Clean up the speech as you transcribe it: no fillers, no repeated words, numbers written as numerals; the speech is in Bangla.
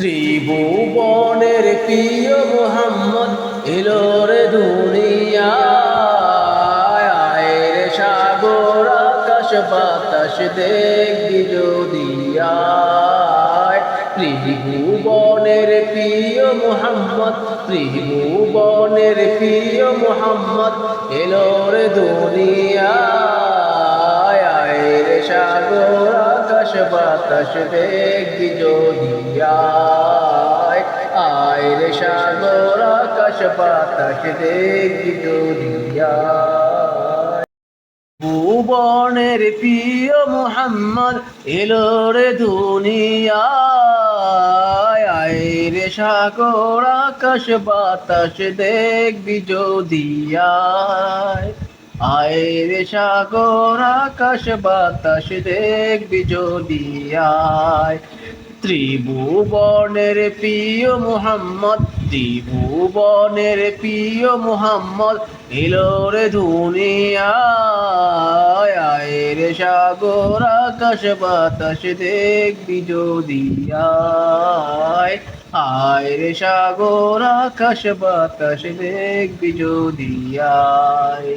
ত্রিভুবনের প্রিয় মুহাম্মদ এলো রে দুনিয়ায়, আয় রে সাগর আকাশ বাতাস দেখবি যদি আয়। ত্রিভুবনের প্রিয় মুহাম্মদ, ত্রিভুবনের প্রিয় মুহাম্মদ এলো রে দুনিয়ায়, আয় রে সাগর আকাশ বাতাস দেখবি যদি আয়। আয় রে সাগর আকাশ বাতাস দেখবি যদি আয়। ভুবনের প্রিয় মুহাম্মদ এলো রে দুনিয়ায়, আয় রে সাগর আকাশ বাতাস দেখবি যদি আয়। আয় রে সাগর আকাশ বাতাস দেখবি যদি আয়। ত্রিভুবনের প্রিয় মুহাম্মদ, ত্রিভুবনের প্রিয় মুহাম্মদ এলো রে দুনিয়ায়, আয় রে সাগর আকাশ বাতাস দেখবি যদি আয়। আয় রে সাগর আকাশ বাতাস দেখবি যদি আয়।